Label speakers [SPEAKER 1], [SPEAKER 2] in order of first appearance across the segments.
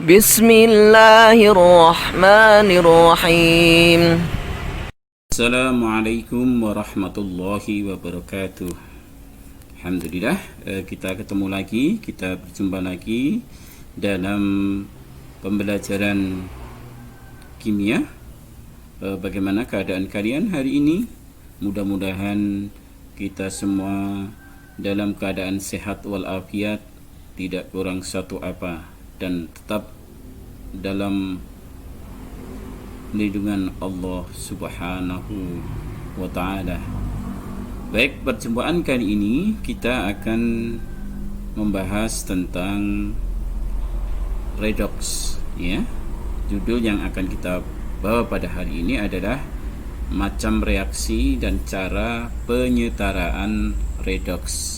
[SPEAKER 1] Bismillahirrahmanirrahim.
[SPEAKER 2] Assalamualaikum warahmatullahi wabarakatuh. Alhamdulillah, kita ketemu lagi, kita berjumpa lagi dalam pembelajaran kimia. Bagaimana keadaan kalian hari ini? Mudah-mudahan kita semua dalam keadaan sehat walafiat, tidak kurang satu apa, dan tetap dalam lindungan Allah Subhanahu wa ta'ala. Baik, perjumpaan kali ini kita akan membahas tentang redox, ya. Judul yang akan kita bawa pada hari ini adalah macam reaksi dan cara penyetaraan redox.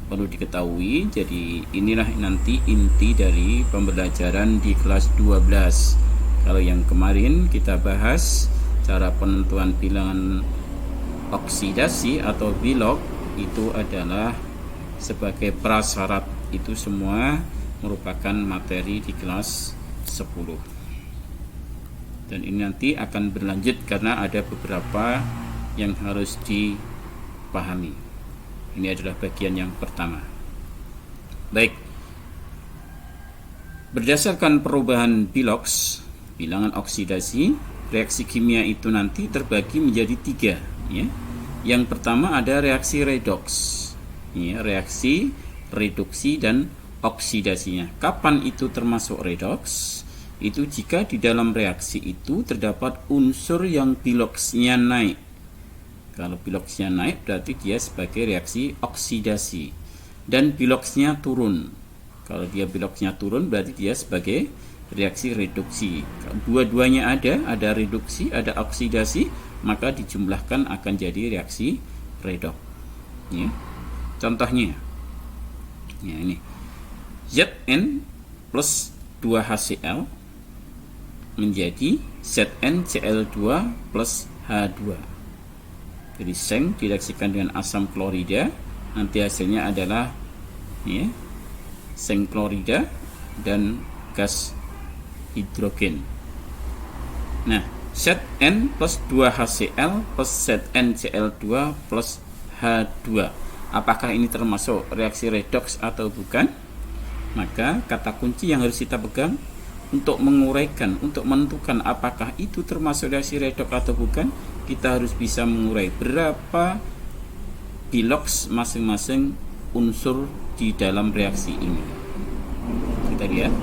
[SPEAKER 2] Perlu diketahui, jadi inilah nanti inti dari pembelajaran di kelas 12. Kalau yang kemarin kita bahas cara penentuan bilangan oksidasi atau bilog, itu adalah sebagai prasyarat. Itu semua merupakan materi di kelas 10. Dan ini nanti akan berlanjut karena ada beberapa yang harus dipahami. Ini adalah bagian yang pertama. Baik. Berdasarkan perubahan bilox, bilangan oksidasi, reaksi kimia itu nanti terbagi menjadi 3, ya. Yang pertama ada reaksi redox, ya, reaksi reduksi dan oksidasinya. Kapan itu termasuk redox? Itu jika di dalam reaksi itu terdapat unsur yang biloxnya naik. Kalau biloxnya naik berarti dia sebagai reaksi oksidasi, dan biloxnya turun. Kalau dia biloxnya turun berarti dia sebagai reaksi reduksi. Dua-duanya ada reduksi, ada oksidasi, maka dijumlahkan akan jadi reaksi redox, ya. Contohnya, ya, ini Zn plus 2HCl menjadi ZnCl2 plus H2. Jadi seng direaksikan dengan asam klorida, nanti hasilnya adalah, ya, seng klorida dan gas hidrogen. Nah, Zn plus 2HCl plus ZnCl2 plus H2, apakah ini termasuk reaksi redox atau bukan? Maka kata kunci yang harus kita pegang untuk menguraikan, untuk menentukan apakah itu termasuk reaksi redox atau bukan, kita harus bisa mengurai berapa bilox masing-masing unsur di dalam reaksi ini. Kita lihat.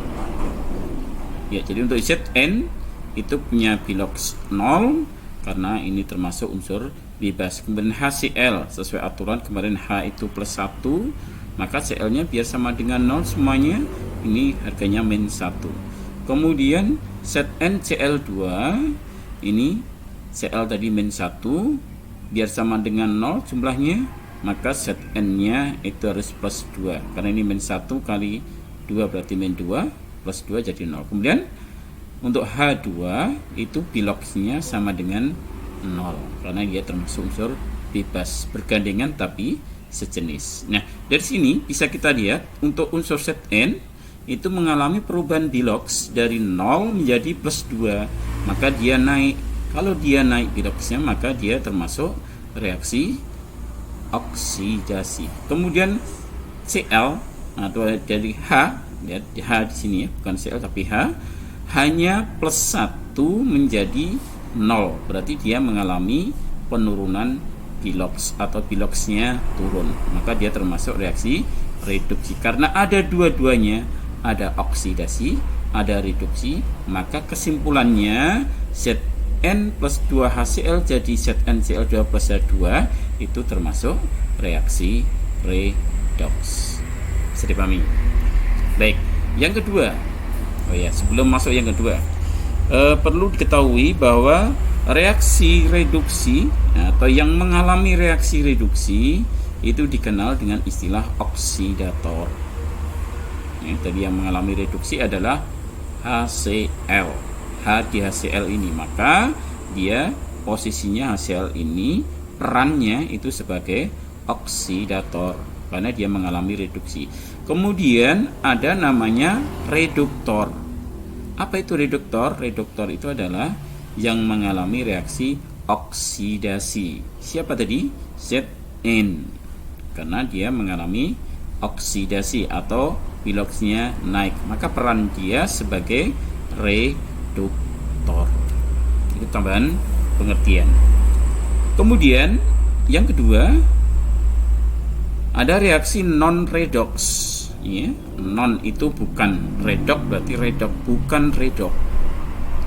[SPEAKER 2] Ya, jadi untuk Zn itu punya bilox 0 karena ini termasuk unsur bebas. Kemudian HCl sesuai aturan kemarin H itu plus 1, maka Cl-nya biar sama dengan 0 semuanya. Ini harganya min 1. Kemudian ZnCl2 ini Cl tadi min 1, biar sama dengan 0 jumlahnya, maka Zn-nya itu harus plus 2 karena ini min 1 kali 2 berarti min 2, plus 2 jadi 0. Kemudian untuk H2 itu biloxnya sama dengan 0 karena dia termasuk unsur bebas bergandengan tapi sejenis. Nah, dari sini bisa kita lihat untuk unsur Zn itu mengalami perubahan bilox dari 0 menjadi plus 2, maka dia naik. Kalau dia naik biloxnya, maka dia termasuk reaksi oksidasi. Kemudian Cl atau dari H, lihat H di sini ya, bukan Cl tapi H, hanya plus 1 menjadi 0, berarti dia mengalami penurunan bilox atau biloxnya turun, maka dia termasuk reaksi reduksi. Karena ada dua-duanya, ada oksidasi, ada reduksi, maka kesimpulannya Zn plus 2HCl jadi ZnCl2 plus H2 itu termasuk reaksi redox. Bisa dipahami? Baik, yang kedua, sebelum masuk yang kedua, perlu diketahui bahwa reaksi reduksi atau yang mengalami reaksi reduksi itu dikenal dengan istilah oksidator. Tadi yang mengalami reduksi adalah HCl, H di HCl ini, maka dia posisinya HCl ini perannya itu sebagai oksidator karena dia mengalami reduksi. Kemudian ada namanya reduktor. Apa itu reduktor? Reduktor itu adalah yang mengalami reaksi oksidasi. Siapa tadi? Zn. Karena dia mengalami oksidasi atau piloxnya naik, maka peran dia sebagai reduktor. Itu tambahan pengertian. Kemudian yang kedua ada reaksi non redox. Ya, non itu bukan, redox berarti redox, bukan redox.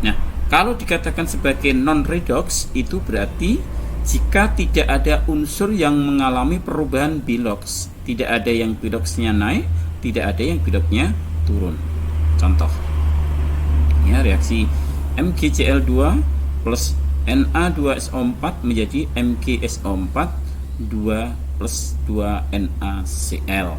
[SPEAKER 2] Nah, kalau dikatakan sebagai non redox itu berarti jika tidak ada unsur yang mengalami perubahan bilox, tidak ada yang biloxnya naik, tidak ada yang biloxnya turun. Contoh, ya, reaksi MgCl2 plus Na2SO4 menjadi MgSO4 2 plus 2 NaCl.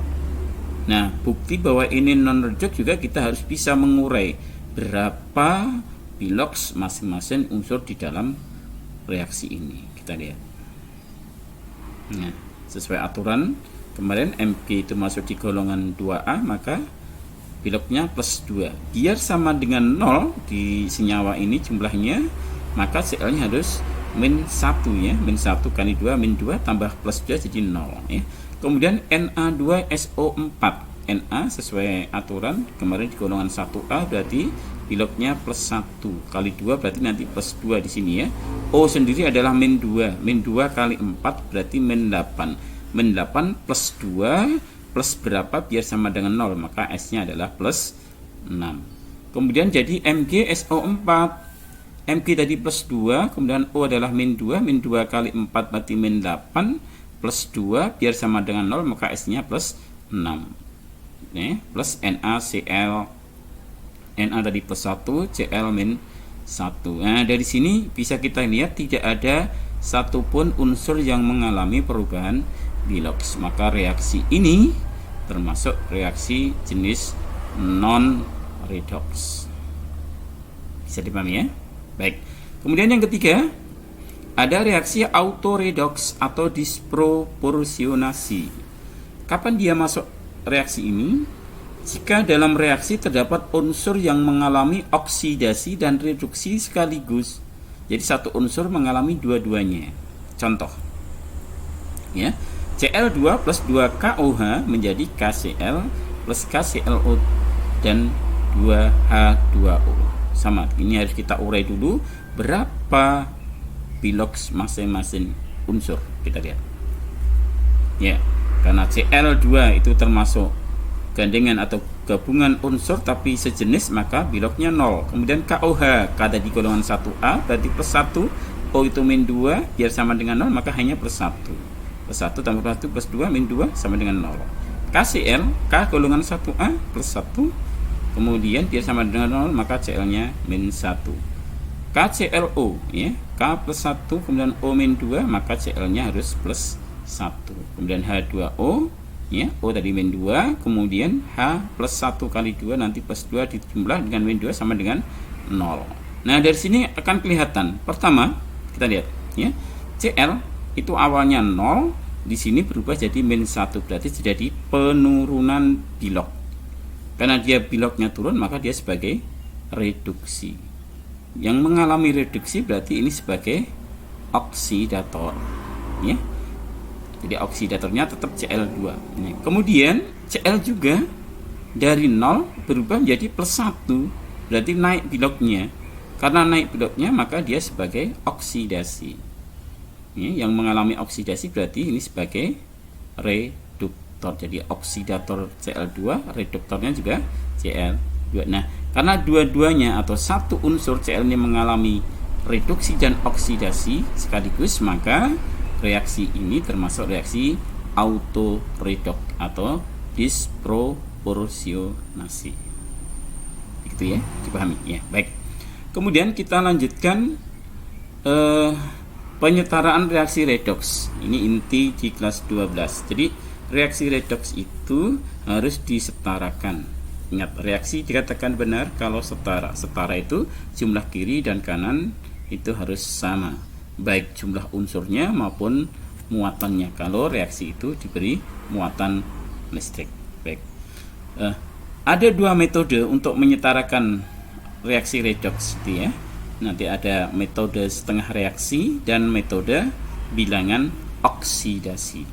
[SPEAKER 2] Nah, bukti bahwa ini non redox juga kita harus bisa mengurai berapa bilox masing-masing unsur di dalam reaksi ini. Kita lihat. Nah, sesuai aturan kemarin Mg itu masuk di golongan 2A, maka biloxnya plus 2. Biar sama dengan 0 di senyawa ini jumlahnya, maka Cl-nya harus min 1 ya. Min 1 kali 2 min 2 tambah plus 2 jadi 0 ya. Kemudian Na2SO4. Na sesuai aturan kemarin di golongan 1A berarti biloxnya plus 1 kali 2 berarti nanti plus 2 di sini ya. O sendiri adalah min 2. Min 2 kali 4 berarti min 8. Min 8 plus 2 plus berapa biar sama dengan 0, maka S-nya adalah plus 6. Kemudian jadi MgSO4. Mg tadi plus 2, kemudian O adalah min 2. Min 2 kali 4 berarti min 8 plus 2 biar sama dengan 0, maka S-nya plus 6. Plus NaCl. Na tadi plus 1, Cl min 1. Nah, dari sini bisa kita lihat tidak ada satupun unsur yang mengalami perubahan bilox. Maka reaksi ini termasuk reaksi jenis non redox. Bisa dipahami ya? Baik. Kemudian yang ketiga, ada reaksi autoredox atau disproporsionasi. Kapan dia masuk reaksi ini? Jika dalam reaksi terdapat unsur yang mengalami oksidasi dan reduksi sekaligus. Jadi satu unsur mengalami dua-duanya. Contoh, ya, Cl2 plus 2KOH menjadi KCl plus KClO dan 2H2O. Sama, ini harus kita urai dulu berapa bilox masing-masing unsur. Kita lihat. Ya, karena Cl2 itu termasuk gandengan atau gabungan unsur tapi sejenis, maka biloxnya 0. Kemudian KOH, K tadi golongan 1A berarti plus 1, O itu min 2, biar sama dengan 0 maka hanya plus 1. Plus 1 tambah 1 plus 2 min 2 sama dengan 0. KCl, K golongan 1A plus 1, kemudian biar sama dengan 0 maka Cl-nya min 1. KClO, ya, K plus 1 kemudian O min 2 maka Cl-nya harus plus 1. Kemudian H2O, ya, O tadi min 2, kemudian H plus 1 kali 2 nanti plus 2 dijumlah dengan min 2 sama dengan 0. Nah, dari sini akan kelihatan. Pertama, kita lihat, ya. Cl itu awalnya 0, di sini berubah jadi min 1, berarti terjadi penurunan bilox. Karena dia biloxnya turun, maka dia sebagai reduksi. Yang mengalami reduksi berarti ini sebagai oksidator, ya. Jadi oksidatornya tetap Cl2. Nah, kemudian Cl juga dari 0 berubah menjadi plus 1, berarti naik biloxnya. Karena naik biloxnya maka dia sebagai oksidasi. Yang mengalami oksidasi berarti ini sebagai reduktor. Jadi oksidator Cl2, reduktornya juga Cl2. Nah, karena dua-duanya atau satu unsur Cl ini mengalami reduksi dan oksidasi sekaligus, maka reaksi ini termasuk reaksi autoredox atau disproporsionasi. Begitu ya, dipahami ya. Baik. Kemudian kita lanjutkan penyetaraan reaksi redox. Ini inti di kelas 12. Jadi reaksi redox itu harus disetarakan. Ingat, reaksi dikatakan benar kalau setara. Setara itu jumlah kiri dan kanan itu harus sama, baik jumlah unsurnya maupun muatannya kalau reaksi itu diberi muatan listrik. Baik. Ada dua metode untuk menyetarakan reaksi redoks gitu ya. Nanti ada metode setengah reaksi dan metode bilangan oksidasi.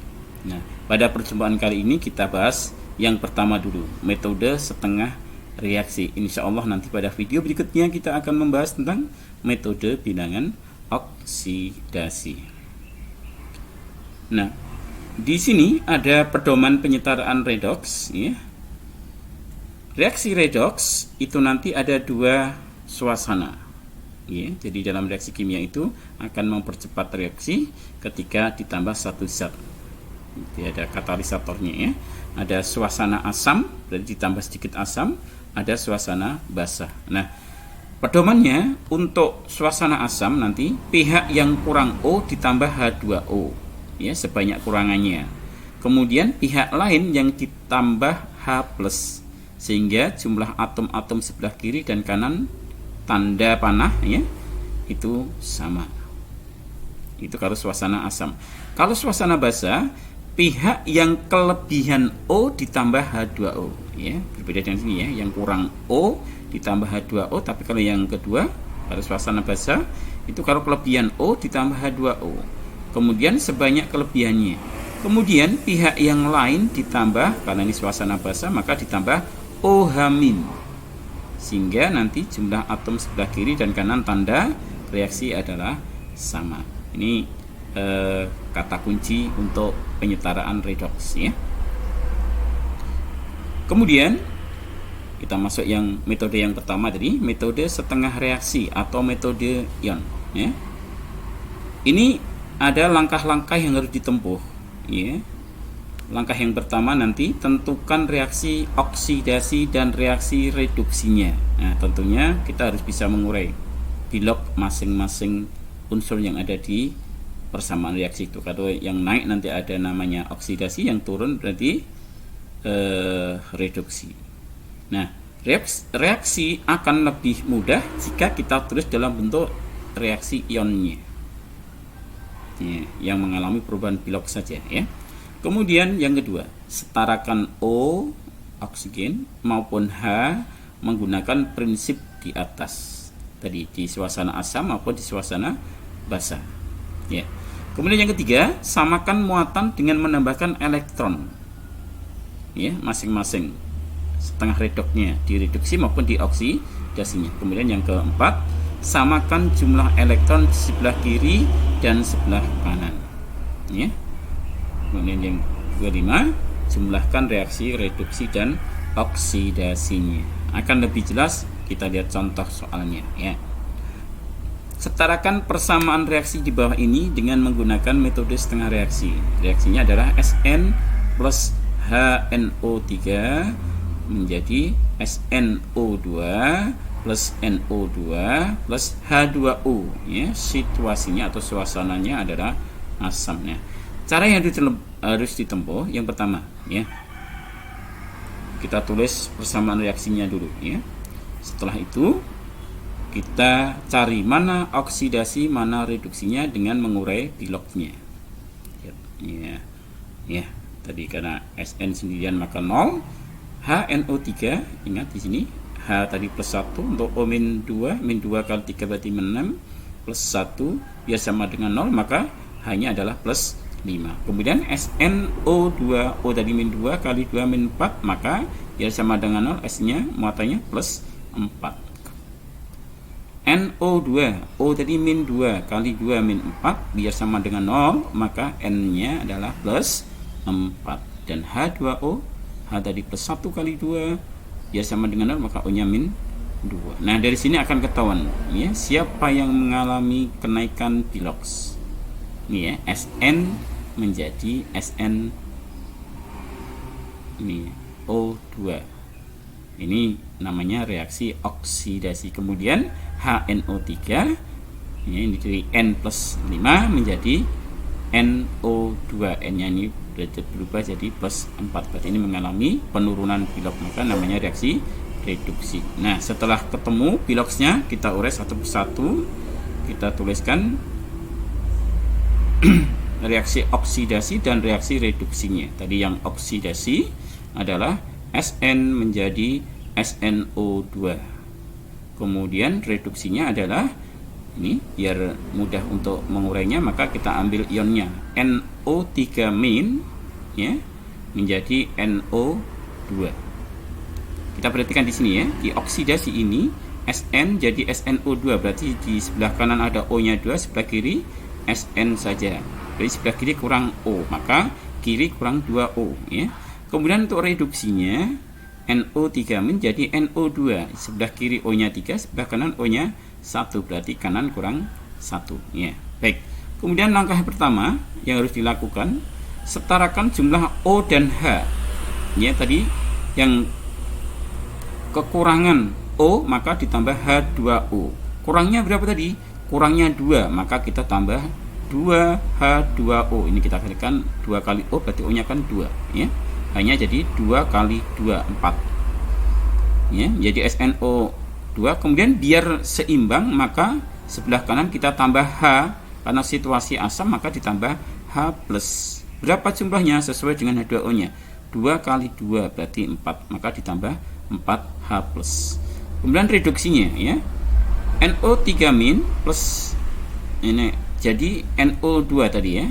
[SPEAKER 2] Nah, pada perjumpaan kali ini kita bahas yang pertama dulu, metode setengah reaksi. Insya Allah nanti pada video berikutnya kita akan membahas tentang metode bilangan oksidasi. Nah, di sini ada pedoman penyetaraan redoks ya. Reaksi redoks itu nanti ada dua suasana. Ya, jadi dalam reaksi kimia itu akan mempercepat reaksi ketika ditambah satu zat. Jadi ada katalisatornya ya. Ada suasana asam, berarti ditambah sedikit asam, ada suasana basa. Nah, pedomannya untuk suasana asam nanti pH yang kurang O ditambah H2O ya, sebanyak kurangannya. Kemudian pH lain yang ditambah H+, sehingga jumlah atom-atom sebelah kiri dan kanan tanda panah ya itu sama. Itu kalau suasana asam. Kalau suasana basa, pH yang kelebihan O ditambah H2O ya, berbeda dengan sini ya, yang kurang O ditambah H2O. Tapi kalau yang kedua, pada suasana basa itu kalau kelebihan O ditambah H2O, kemudian sebanyak kelebihannya. Kemudian pH yang lain ditambah, karena ini suasana basa maka ditambah OH-, sehingga nanti jumlah atom sebelah kiri dan kanan tanda reaksi adalah sama. Ini kata kunci untuk penyetaraan redoks ya. Kemudian kita masuk yang metode yang pertama tadi, metode setengah reaksi atau metode ion ya. Ini ada langkah-langkah yang harus ditempuh ya. Langkah yang pertama nanti tentukan reaksi oksidasi dan reaksi reduksinya. Nah, tentunya kita harus bisa mengurai bilok masing-masing unsur yang ada di persamaan reaksi itu. Kalau yang naik nanti ada namanya oksidasi, yang turun berarti reduksi. Nah, reaksi akan lebih mudah jika kita tulis dalam bentuk reaksi ionnya ya, yang mengalami perubahan bilok saja ya. Kemudian yang kedua, setarakan O oksigen maupun H menggunakan prinsip di atas tadi, di suasana asam maupun di suasana basa ya. Kemudian yang ketiga, samakan muatan dengan menambahkan elektron ya, masing-masing setengah redoknya di reduksi maupun di oksidasinya. Kemudian yang keempat, samakan jumlah elektron di sebelah kiri dan sebelah kanan ya. Kemudian yang kelima, jumlahkan reaksi reduksi dan oksidasinya. Akan lebih jelas kita lihat contoh soalnya ya. Setarakan persamaan reaksi di bawah ini dengan menggunakan metode setengah reaksi. Reaksinya adalah Sn plus HNO3 menjadi SNO2 plus NO2 plus H2O ya. Situasinya atau suasananya adalah asamnya. Cara yang harus ditempuh yang pertama ya, kita tulis persamaan reaksinya dulu ya. Setelah itu kita cari mana oksidasi mana reduksinya dengan mengurai biloknya ya. Tadi karena Sn sendirian maka 0, HNO3 ingat di sini H tadi plus 1 untuk O-2 kali 3 berarti 6 plus 1 biar sama dengan 0 maka hanya adalah plus 5. Kemudian SNO2 O tadi min 2 kali 2 min 4 maka biar sama dengan 0 S nya muatannya plus 4. NO2 O tadi min 2 kali 2 min 4 biar sama dengan 0 maka N nya adalah plus 4. Dan H2O H tadi plus 1 kali 2 biar sama dengan 0 maka O nya min 2. Nah dari sini akan ketahuan ya, siapa yang mengalami kenaikan biloks ini ya, Sn menjadi Sn ini O2. Ini namanya reaksi oksidasi. Kemudian HNO3 ini dari N plus 5 menjadi NO2. N nya ini berubah jadi plus 4. Berarti ini mengalami penurunan bilok, maka namanya reaksi reduksi. Nah setelah ketemu biloksnya kita urai satu persatu. Kita tuliskan reaksi oksidasi dan reaksi reduksinya. Tadi yang oksidasi adalah Sn menjadi SNO2. Kemudian reduksinya adalah ini, biar mudah untuk mengurainya, maka kita ambil ionnya NO3 min ya menjadi NO2. Kita perhatikan di sini ya, di oksidasi ini SN jadi SNO2, berarti di sebelah kanan ada O-nya 2, sebelah kiri SN saja. Jadi sebelah kiri kurang O, maka kiri kurang 2O ya. Kemudian untuk reduksinya NO3 menjadi NO2, sebelah kiri O-nya 3, sebelah kanan O-nya 1, berarti kanan kurang 1 ya. Baik. Kemudian langkah pertama yang harus dilakukan, setarakan jumlah O dan H. Ya, tadi yang kekurangan O maka ditambah H2O. Kurangnya berapa tadi? Kurangnya 2, maka kita tambah 2H2O. Ini kita kalikan 2 kali O, berarti O-nya kan 2 ya. Hanya jadi 2 kali 2 4. Ya, jadi SNO2. Kemudian biar seimbang maka sebelah kanan kita tambah H, karena situasi asam maka ditambah H plus. Berapa jumlahnya sesuai dengan H2O-nya? 2 kali 2 berarti 4, maka ditambah 4H plus. Kemudian reduksinya ya, NO3 min plus ini jadi NO2 tadi ya,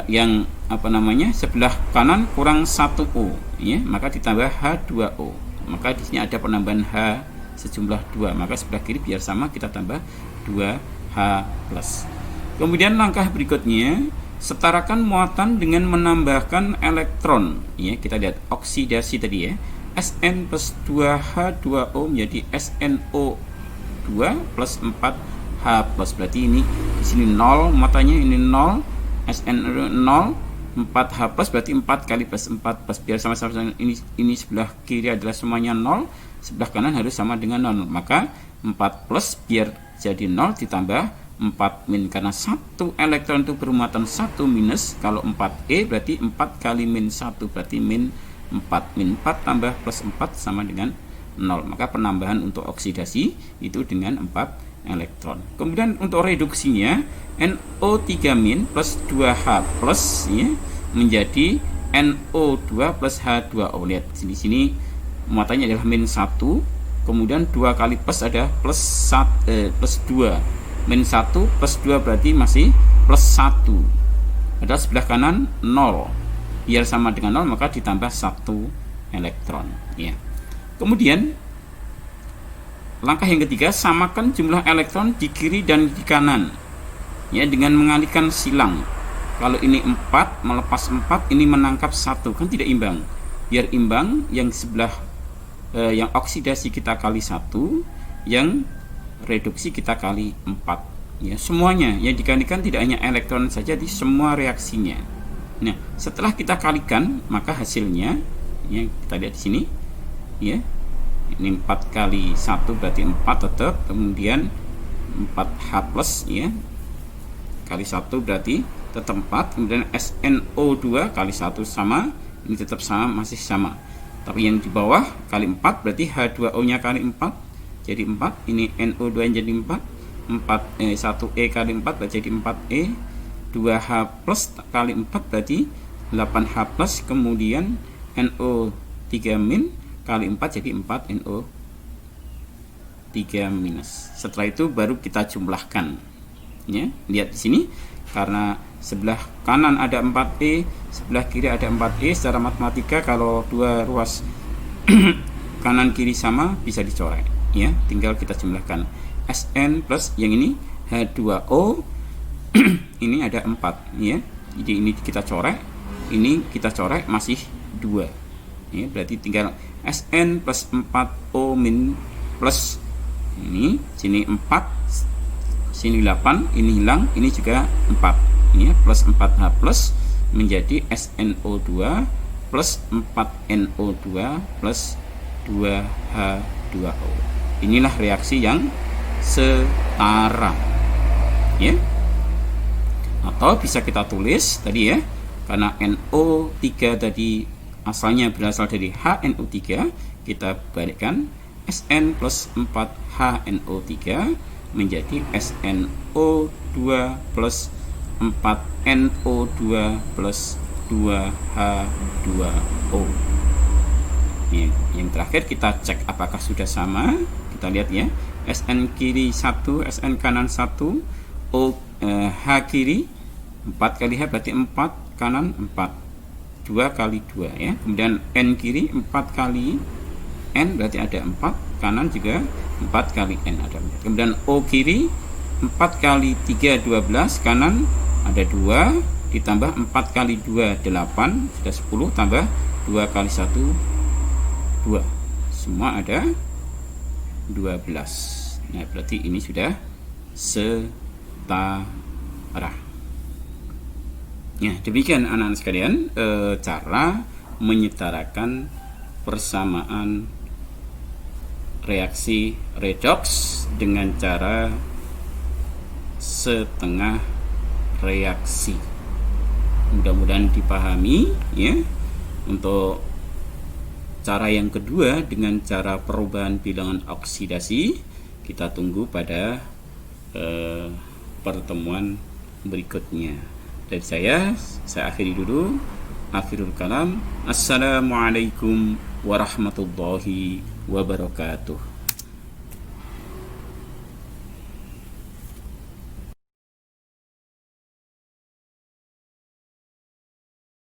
[SPEAKER 2] yang apa namanya, sebelah kanan kurang 1O ya, maka ditambah H2O, maka di sini ada penambahan H sejumlah 2, maka sebelah kiri biar sama kita tambah 2H plus. Kemudian langkah berikutnya, setarakan muatan dengan menambahkan elektron ya. Kita lihat oksidasi tadi ya, SN plus 2H2O menjadi SNO2 plus 4H plus, berarti ini di sini 0 matanya, ini 0, SN0 4H plus berarti 4 kali plus 4 plus, biar sama-sama ini sebelah kiri adalah semuanya 0, sebelah kanan harus sama dengan 0, maka 4 plus biar jadi 0 ditambah 4 min, karena 1 elektron itu bermuatan 1 minus. Kalau 4E berarti 4 kali min 1 berarti min 4, min 4 tambah plus 4 sama dengan 0, maka penambahan untuk oksidasi itu dengan 4 elektron. Kemudian untuk reduksinya NO3 min plus 2H plus ya, menjadi NO2 plus H2O. Lihat sini muatannya adalah min 1, kemudian 2 kali plus ada plus 2, min 1 plus 2 berarti masih plus 1, padahal sebelah kanan 0, biar sama dengan 0 maka ditambah 1 elektron ya. Kemudian langkah yang ketiga, samakan jumlah elektron di kiri dan di kanan ya dengan mengalihkan silang. Kalau ini 4 melepas 4, ini menangkap 1, kan tidak imbang. Biar imbang, yang sebelah yang oksidasi kita kali 1, yang reduksi kita kali 4 ya. Semuanya yang dikalikan tidak hanya elektron saja, di semua reaksinya. Nah, setelah kita kalikan maka hasilnya ya, kita lihat di sini ya. Ini 4 kali 1 berarti 4 tetap, kemudian 4H plus ya, kali 1 berarti tetap 4, kemudian SNO2 kali 1 sama, ini tetap sama, masih sama. Tapi yang di bawah kali 4 berarti H2O nya kali 4 jadi 4, ini NO2 yang jadi 4, 1E kali 4 berarti jadi 4E, 2H plus kali 4 berarti 8H plus, kemudian NO3 min kali 4 jadi 4 NO3 minus. Setelah itu baru kita jumlahkan ya. Lihat di sini, karena sebelah kanan ada 4E, sebelah kiri ada 4E, secara matematika kalau dua ruas kanan kiri sama bisa dicoret ya, tinggal kita jumlahkan. SN plus yang ini H2O ini ada 4 ya, jadi ini kita coret, ini kita coret masih 2 ya, berarti tinggal SN plus 4O min plus ini, sini 4, sini 8, ini hilang, ini juga 4 ya, plus 4H plus menjadi SNO2 plus 4NO2 plus 2H2O. Inilah reaksi yang setara ya. Atau bisa kita tulis tadi ya, karena NO3 tadi asalnya berasal dari HNO3, kita balikkan SN plus 4HNO3 menjadi SNO2 plus 4NO2 plus 2H2O. Yang terakhir kita cek apakah sudah sama. Kita lihat ya, SN kiri 1, SN kanan 1, H kiri 4 kali H berarti 4, kanan 4, 2 kali 2 ya. Kemudian N kiri 4 kali N berarti ada 4, kanan juga 4 kali N ada 4. Kemudian O kiri 4 kali 3 12, kanan ada 2 ditambah 4 kali 2 8, sudah 10, tambah 2 kali 1 2, semua ada 12. Nah, berarti ini sudah setara. Ya, demikian anak-anak sekalian cara menyetarakan persamaan reaksi redox dengan cara setengah reaksi. Mudah-mudahan dipahami ya. Untuk cara yang kedua dengan cara perubahan bilangan oksidasi, kita tunggu pada pertemuan berikutnya. Dari saya akhiri dulu. Akhirul kalam. Assalamualaikum warahmatullahi wabarakatuh.